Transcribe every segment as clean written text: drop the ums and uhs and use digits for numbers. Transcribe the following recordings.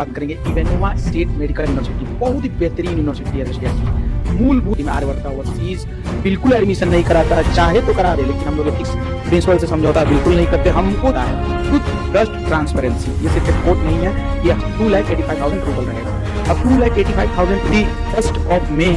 बात करेंगे इवेनोवा state medical university. बहुत ही बेहतरीन यूनिवर्सिटी है रशिया की। मूलभूत में आर्यवर्ता ओवरसीज बिल्कुल एडमिशन नहीं कराता, चाहे तो करा दे, लेकिन हम लोग एथिक्स प्रिंसिपल से समझौता बिल्कुल नहीं करते। हमको ट्रुथ ट्रस्ट ट्रांसपेरेंसी, ये सिर्फ एक कोट नहीं है, ये 2,85,000 रूबल रहेगा। अब 2,85,000 थी 1 मई।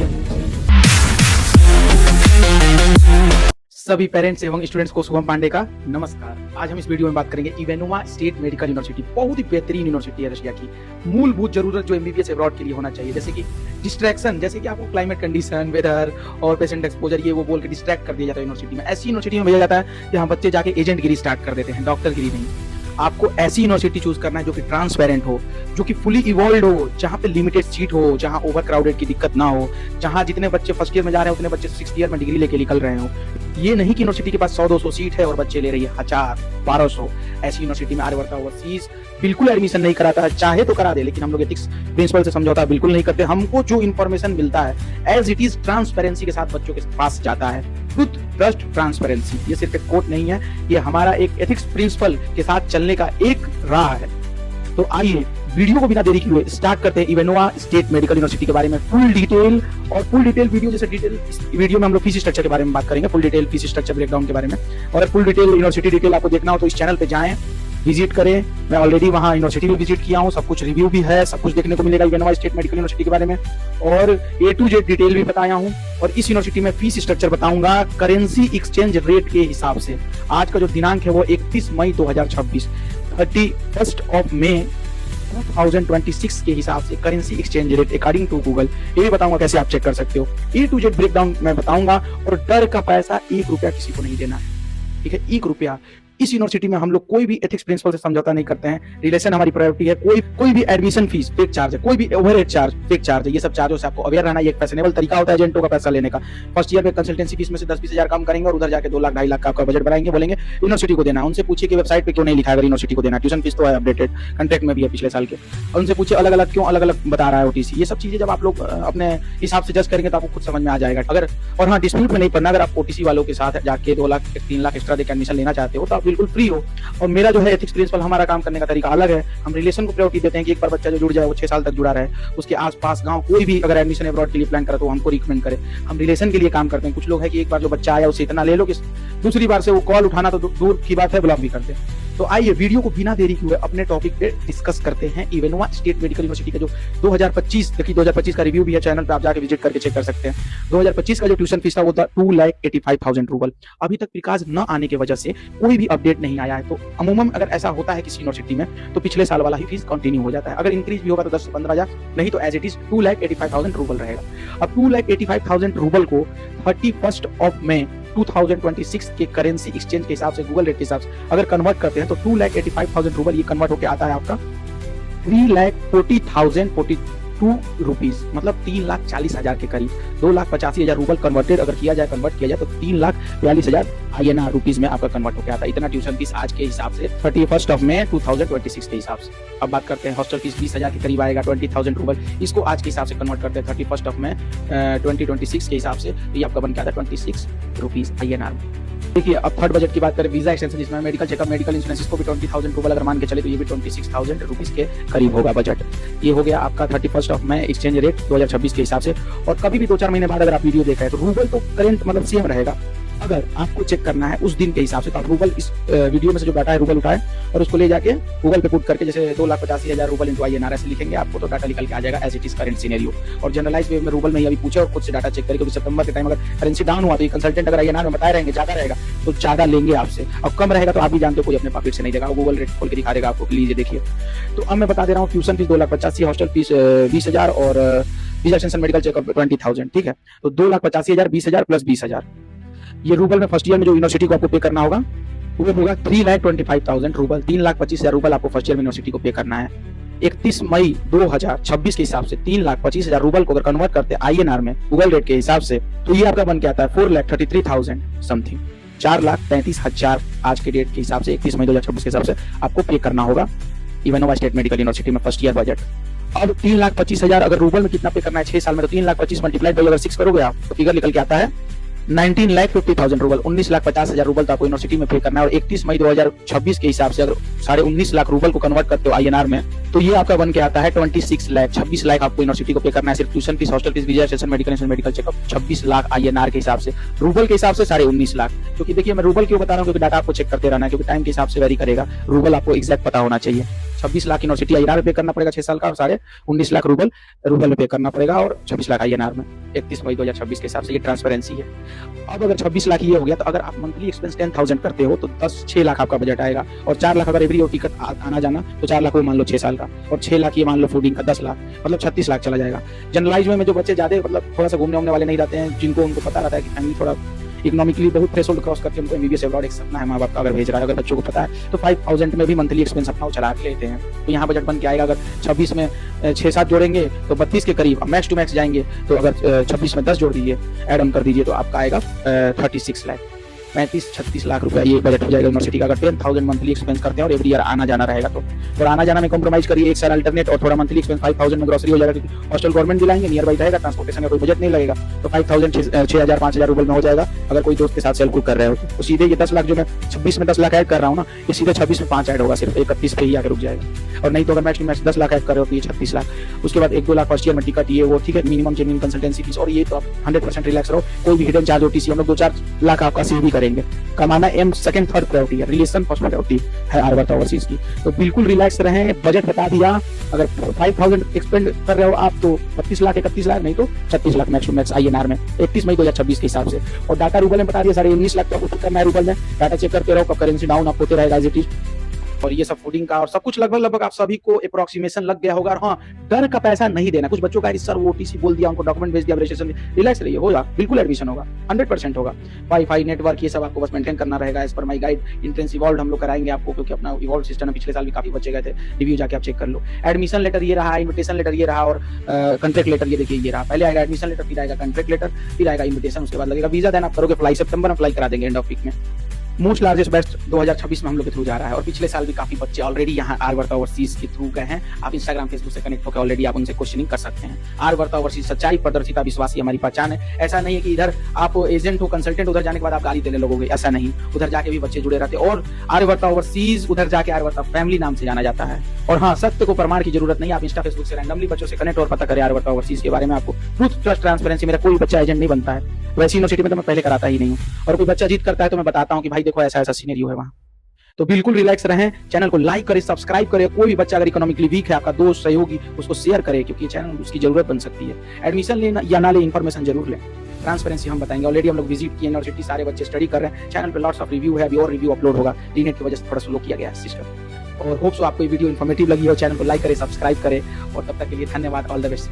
सभी पेरेंट्स एवं स्टूडेंट्स को शुभम पांडे का नमस्कार। आज हम इस वीडियो में बात करेंगे इवेनोवा स्टेट मेडिकल यूनिवर्सिटी। बहुत ही बेहतरीन यूनिवर्सिटी है रशिया की। मूलभूत जरूरत जो एमबीबीएस अब्रॉड के लिए होना चाहिए, जैसे कि डिस्ट्रैक्शन, जैसे कि आपको क्लाइमेट कंडीशन, वेदर और पेशेंट एक्सपोजर, ये वो बोल के डिस्ट्रैक्ट कर दिया जाता है यूनिवर्सिटी में। ऐसी यूनिवर्सिटी में भेजा जाता है जहाँ बच्चे जाके एजेंट गिरी स्टार्ट कर देते हैं, डॉक्टर गिरी नहीं। आपको ऐसी यूनिवर्सिटी चूज करना है जो कि ट्रांसपेरेंट हो, जो कि फुली इवॉल्व हो, जहाँ पे लिमिटेड सीट हो, जहाँ ओवर क्राउडेड की दिक्कत ना हो, जहाँ जितने बच्चे फर्स्ट ईयर में जा रहे हैं उतने बच्चे 6th ईयर में डिग्री लेके निकल रहे हो। ये नहीं कि यूनिवर्सिटी के पास 100-200 सीट है और बच्चे ले रही है 1000-1200। ऐसी यूनिवर्सिटी में आर्यवर्ता ओवरसीज बिल्कुल एडमिशन नहीं कराता, चाहे तो करा दे, लेकिन हम लोग एथिक्स प्रिंसिपल से समझौता बिल्कुल नहीं करते। हमको जो इन्फॉर्मेशन मिलता है एज इट इज ट्रांसपेरेंसी के साथ बच्चों के पास जाता है। ट्रुथ ट्रस्ट ट्रांसपेरेंसी, ये सिर्फ एक कोट नहीं है, ये हमारा एक एथिक्स प्रिंसिपल के साथ चलने का एक राह है। तो आइए वीडियो को बिना देरी किए स्टार्ट करते हैं इवेनोवा स्टेट मेडिकल यूनिवर्सिटी के बारे में फुल डिटेल। और फुल डिटेल वीडियो, जैसे डिटेल इस वीडियो में हम लोग फीस स्ट्रक्चर के बारे में बात करेंगे, full detail fees structure breakdown के बारे में। और फुल डिटेल यूनिवर्सिटी डिटेल आपको देखना हो तो इस चैनल पे जाएं, विजिट करें। मैं ऑलरेडी वहाँ यूनिवर्सिटी भी विजिट किया हूँ, सब कुछ रिव्यू भी है, सब कुछ देखने को मिलेगा इवेनोवा स्टेट मेडिकल यूनिवर्सिटी के बारे में। और A to Z डिटेल भी बताया हूँ। और इस यूनिवर्सिटी में फीस स्ट्रक्चर बताऊंगा करेंसी एक्सचेंज रेट के हिसाब से। आज का जो दिनांक है वो 31 मई 2026, 31 मई 2026 के हिसाब से currency exchange rate according to Google. ये भी बताऊंगा कैसे आप चेक कर सकते हो। A to Z ब्रेकडाउन मैं बताऊंगा। और डर का पैसा 1 रुपया किसी को नहीं देना है, ठीक है, 1 रुपया। इस यूनिवर्सिटी में हम लोग कोई भी एथिक्स प्रिंसिपल से समझौता नहीं करते हैं। रिलेशन हमारी प्रायोरिटी है। कोई भी एडमिशन फीस फेक चार्ज है, कोई भी ओवरहेड चार्ज फेक चार्ज है। ये सब चार्जों से आपको अवेयर रहना। ये एक फैशनेबल तरीका होता है एजेंटों का पैसा लेने का। फर्स्ट ईयर में कंसल्टेंसी फीस में से 10-20 हजार कम करेंगे और उधर जाके 2 लाख 2.5 लाख का आपका बजट बनाएंगे, बोलेंगे यूनिवर्सिटी को देना है। उनसे पूछिए कि वेबसाइट पे क्यों नहीं लिखा है अगर यूनिवर्सिटी को देना है। ट्यूशन फीस तो है अपडेटेड, कॉन्ट्रैक्ट में भी है पिछले साल के। और उनसे पूछिए अलग अलग क्यों अलग अलग बता रहा है ओटीसी। ये सब चीजें जब आप लोग अपने हिसाब से जज करेंगे तो आपको खुद समझ में आ जाएगा। अगर और हाँ, डिस्प्यूट में नहीं पड़ना। अगर आप ओटीसी वालों के साथ जाके 2 लाख 3 लाख एक्स्ट्रा देकर एडमिशन लेना चाहते हो तो आप बिल्कुल फ्री हो। और मेरा जो है एथिक्स प्रिंसिपल, हमारा काम करने का तरीका अलग है। हम रिलेशन को प्रायोरिटी देते हैं कि एक बार बच्चा जो जुड़ जाए वो 6 साल तक जुड़ा रहे। उसके आसपास गांव कोई भी अगर एडमिशन अब्रॉड के लिए प्लान करे तो हमको रिकमेंड करे। हम रिलेशन के लिए काम करते हैं। कुछ लोग हैं कि एक बार जो बच्चा आया उसे इतना ले लो कि दूसरी बार से वो कॉल उठाना तो दूर की बात है, ब्लॉक भी करते हैं। तो आइए वीडियो को बिना देरी किए अपने टॉपिक पे डिस्कस करते हैं। इवेनोवा स्टेट मेडिकल यूनिवर्सिटी का जो 2025, देखिए 2025 का रिव्यू भी है चैनल पे, आप जाके विजिट करके चेक कर सकते हैं। 2025 का जो ट्यूशन फीस था वो था 2,85,000 रूबल। अभी तक विकास न आने की वजह से कोई भी अपडेट नहीं आया है। तो अमूमन अगर ऐसा होता है किसी यूनिवर्सिटी में तो पिछले साल वाला ही फीस कंटिन्यू हो जाता है। अगर इंक्रीज भी होगा तो 10 से 15 हजार, नहीं तो एज इट इज 2,85,000 रूबल रहेगा। अब 2,85,000 रूबल को 31 मई 2026 के करेंसी एक्सचेंज के हिसाब से, गूगल रेट के हिसाब से अगर कन्वर्ट करते हैं तो 2,85,000 रूबल ये कन्वर्ट होकर आता है आपका 3,40,042 रुपीज, मतलब 3,40,000 के करीब। 2,85,000 रूबल कन्वर्ट किया जाए तो 3,42,000 INR रुपीज में आपका कन्वर्ट होकर आता है। इतना ट्यूशन फीस आज के हिसाब से 31 मई 2026 के हिसाब से। अब बात करते हैं हॉस्टल फीस 20,000 के करीब आएगा, 20,000 रूबल। इसको आज के हिसाब से कन्वर्ट करते हैं 31 मई 2026 के हिसाब से, तो ये आपका बन के आता है 26 रुपीज INR। देखिए अब थर्ड बजट की बात करें, वीजा एक्सटेंशन जिसमें मेडिकल चेकअप, मेडिकल इंश्योरेंस, इसको भी 20,000 रूबल अगर मान के चले तो ये भी 26,000 रुपीज के करीब होगा बजट। ये हो गया आपका 31 मई एक्सचेंज रेट 2026 के हिसाब से। और कभी भी 2-4 महीने बाद अगर आप वीडियो देख रहे हैं तो रूबल तो करंट मतलब सेम रहेगा। अगर आपको चेक करना है उस दिन के हिसाब से तो आप रूबल, इस वीडियो में से जो डाटा है रूबल उठाए और उसको ले जाके गूगल पे पुट करके, जैसे 2,85,000 रूबल इंटू INR ऐसे लिखेंगे आपको तो डाटा निकल के आ जाएगा as it is current scenario. और जनरलाइज वे में रूबल में अभी पूछे और खुद से डाटा चेक करें, क्योंकि सितंबर के टाइम अगर करेंसी डाउन हुआ तो कंसल्टेंट अगर INR में बताए रहेंगे ज्यादा रहेगा तो ज्यादा लेंगे आपसे, और कम रहेगा तो आप भी जानते हो कोई अपने पॉकेट से नहीं देगा, गूगल रेट खोल के दिखा देगा आपको। लीजिए देखिए, तो अब मैं बता दे रहा हूँ ट्यूशन फीस 2,85,000, हॉस्टल फीस 20,000 और वीजा एक्सटेंशन मेडिकल चेकअप 20,000, ठीक है। तो 2,85,000, 20,000 प्लस 20,000 ये रूबल में फर्स्ट ईयर में जो यूनिवर्सिटी को आपको पे करना होगा वो होगा 3,25,000 रूबल। 3,25,000 रूबल आपको फर्स्ट ईयर में यूनिवर्सिटी को पे करना है। 31 मई 2026 के हिसाब से 3,25,000 रूबल को अगर कन्वर्ट करते हैं INR में गूगल रेट के हिसाब से तो ये आपका बन के आता है 4,33,000 समथिंग, 4,33,000 आज के डेट के हिसाब से 31 मई 2026 के हिसाब से आपको पे करना होगा इवेनोवा स्टेट मेडिकल यूनिवर्सिटी में फर्स्ट ईयर बजट। अब 3,25,000 अगर रूबल में कितना पे करना है 6 साल में, तो 3,25,000 मल्टीप्लाइड बाई अगर 6 करोगे आप तो फिगर निकल के आता है 19,50,000 रूबल। 19,50,000 रूबल तो आपको यूनिवर्सिटी में पे करना है। और 31 मई 2026 के हिसाब से अगर 19.5 लाख रूबल को कन्वर्ट करते हो INR में तो ये आपका बन के आता है 26 लाख। 26 लाख आपको यूनिवर्सिटी को पे करना है सिर्फ tuition fees, hostel fees, visa, session, medical checkup. 26 lakh INR के हिसाब से। रूबल के हिसाब से 19.5 लाख। क्योंकि देखिए मैं रूबल क्यों बता रहा हूँ, क्योंकि डाटा आपको चेक करते रहना है, क्योंकि टाइम के हिसाब से वेरी करेगा। रूबल आपको एग्जैक्ट पता होना चाहिए। 26 लाख यूनिवर्सिटी INR पे करना पड़ेगा 6 साल का, और 19.5 लाख रूबल में पे करना पड़ेगा, और 26 लाख INR में 31 मई 2026 के हिसाब से। ये ट्रांसपेरेंसी है। अब अगर 26 लाख ये हो गया, तो अगर आप मंथली एक्सपेंस 10,000 करते हो तो 6 लाख आपका बजट आएगा। और 4 लाख अगर एवरी और टिकट आना जाना, तो 4 लाख वो मान लो 6 साल का, और 6 लाख ये मान लो फूडिंग का 10 लाख, मतलब 36 लाख चला जाएगा। जनरलाइज में जो बच्चे ज्यादा मतलब थोड़ा सा घूमने वाले नहीं रहते हैं, जिनको उनको पता रहता है कि फैमिली थोड़ा इकोनॉमिकली बहुत थ्रेशोल्ड क्रॉस करके हमको एमबीबीएस अब्रॉड एक सपना है माँ बाप का अगर भेज रहा है, अगर बच्चों को पता है, तो 5,000 में भी मंथली एक्सपेंस अपना चला लेते हैं। तो यहाँ बजट बन के आएगा। अगर 26 में 6-7 जोड़ेंगे तो 32 के करीब, मैक्स टू मैक्स जाएंगे तो अगर 26 में 10 जोड़ दीजिए, एड ऑन कर दीजिए, तो आपका आएगा 36 लाख। 35-36 लाख रुपया ये बजट हो जाएगा यूनिवर्सिटी का। अगर 10,000 मंथली एक्सपेंस करते हैं और एवरी ईयर आना जाना रहेगा तो। और आना जाना में कॉम्प्रोमाइज करिए, एक साल अल्टरनेट, और थोड़ा मंथली एक्सपेंस 5,000 में ग्रोसरी हो जाएगा, क्योंकि हॉस्टल गवर्नमेंट दिलाएंगे, नियर बाई रहेगा, ट्रांसपोर्टेशन का कोई बजट नहीं लगेगा, तो 5,000 6,000-5,000 रूबल में हो जाएगा। अगर कोई दोस्त के साथ सेल्फ कुक कर रहे हो तो सीधे ये 10 लाख जो मैं 26 में 10 लाख ऐड कर रहा हूँ ना, ये सीधे 26 में 5 ऐड होगा, सिर्फ 31 पे ही आकर रुक जाएगा। और नहीं तो अगर मैक्स 10 लाख ऐड कर रहे हो तो ये 36 लाख। उसके बाद 1-2 लाख फर्स्ट ईयर में टिकट, ये वो ठीक है, मिनिमम जेन्युइन कंसल्टेंसी फीस, और ये तो आप 100% रिलैक्स रहो। कोई भी हिडन चार्ज OTC हम लोग 2-4 लाख आपका सेव भी करेंगे। कमाना एम सेकंड थर्ड प्रायोरिटी है, रिलेशन फर्स्ट प्रायोरिटी है आर्यवर्ता ओवरसीज की। तो बिल्कुल रिलैक्स रहें। बजट बता दिया, अगर 5,000 एक्सपेंड कर रहे हो आप तो 32 लाख 31 लाख, नहीं तो 36 lakh max to max INR में 31 मई 2026 के हिसाब से। और डाटा रूबल में बता दिया 19.5 लाख का करना है रूबल में। डाटा चेक करते रहो, कब करेंसी डाउन आप होते रहेगा एज इट इज। और ये सब फूडिंग का और सब कुछ लगभग आप सभी को अप्रोक्सीमेशन लग गया होगा। और हाँ, डर का पैसा नहीं देना। कुछ बच्चों का सर वो OTC बोल दिया, उनको डॉक्यूमेंट भेज दिया, रजिस्ट्रेशन, रिलैक्स रहिए, होगा बिल्कुल एडमिशन होगा, 100% होगा। वाईफाई नेटवर्क ये सब आपको बस मेंटेन करना रहेगा एज पर माई गाइड। इंट्रेंस इवॉल्व हम लोग कराएंगे आपको, क्योंकि अपना इवॉल्व सिस्टम है, पिछले साल भी काफी बच्चे गए थे, रिव्यू जाके आप चेक कर लो। एडमिशन लेटर ये रहा, इन्विटेशन लेटर ये रहा, और कॉन्ट्रैक्ट लेटर ये देखिए ये रहा। पहले आएगा एडमिशन लेटर, फिर आएगा कॉन्ट्रैक्ट लेटर, फिर आएगा इन्विटेशन, उसके बाद लगेगा वीजा। देन आप करोगे अप्लाई, सितंबर में अप्लाई करा देंगे एंड ऑफ वीक में। मोस्ट लार्जेस्ट बेस्ट 2026 में हम लोग के थ्रू जा रहा है। और पिछले साल भी काफी बच्चे ऑलरेडी यहाँ आर्यवर्ता ओवरसीज के थ्रू गए हैं। आप इंस्टाग्राम फेसबुक से कनेक्ट होकर ऑलरेडी आप उनसे क्वेश्चनिंग कर सकते हैं। आर्यवर्ता ओवरसीज सच्चाई, पारदर्शिता, विश्वास हमारी पहचान है। ऐसा नहीं है कि इधर आप एजेंट हो, कंसल्टेंट, उधर जाने के बाद आप गाली देने लगोगे, ऐसा नहीं। उधर जाके भी बच्चे जुड़े रहते हैं। और आर्यवर्ता ओवरसीज उधर जाके आर्यवर्ता फैमिली नाम से जाना जाता है। और हाँ, सत्य को प्रमाण की जरूरत नहीं। आप इंस्टा फेसबुक से रैंडमली बच्चों से कनेक्ट और पता करें आर्यवर्ता ओवरसीज के बारे में। आपको ट्रूथ ट्रस्ट ट्रांसपेरेंसी, मेरा कोई बच्चा एजेंट नहीं बनता है। वैसी यूनिवर्सिटी में तो मैं पहले कराता ही नहीं हूँ। और कोई बच्चा जीत करता है तो मैं बताता हूँ कि भाई देखो ऐसा ऐसा सीनेरियो है वहाँ। तो बिल्कुल रिलैक्स रहें। चैनल को लाइक करें, सब्सक्राइब करें। कोई भी बच्चा अगर इकोनॉमिकली वीक है, आपका दोस्त सहयोगी, उसको शेयर करें, क्योंकि चैनल उसकी जरूरत बन सकती है। एडमिशन लेना या ना ले, इन्फॉर्मेशन जरूर लें। ट्रांसपेरेंसी हम बताएंगे। ऑलरेडी हम लोग विजिट किए यूनिवर्सिटी, सारे बच्चे स्टडी कर रहे हैं। चैनल पे लॉट्स ऑफ रिव्यू है, अभी और रिव्यू अपलोड होगा। डीनेट की वजह से थोड़ा स्लो किया गया है सिस्टम। और होप सो आपको ये वीडियो इन्फॉर्मेटिव लगी हो। चैनल को लाइक करें, सब्सक्राइब करें, और तब तक के लिए धन्यवाद। All the best.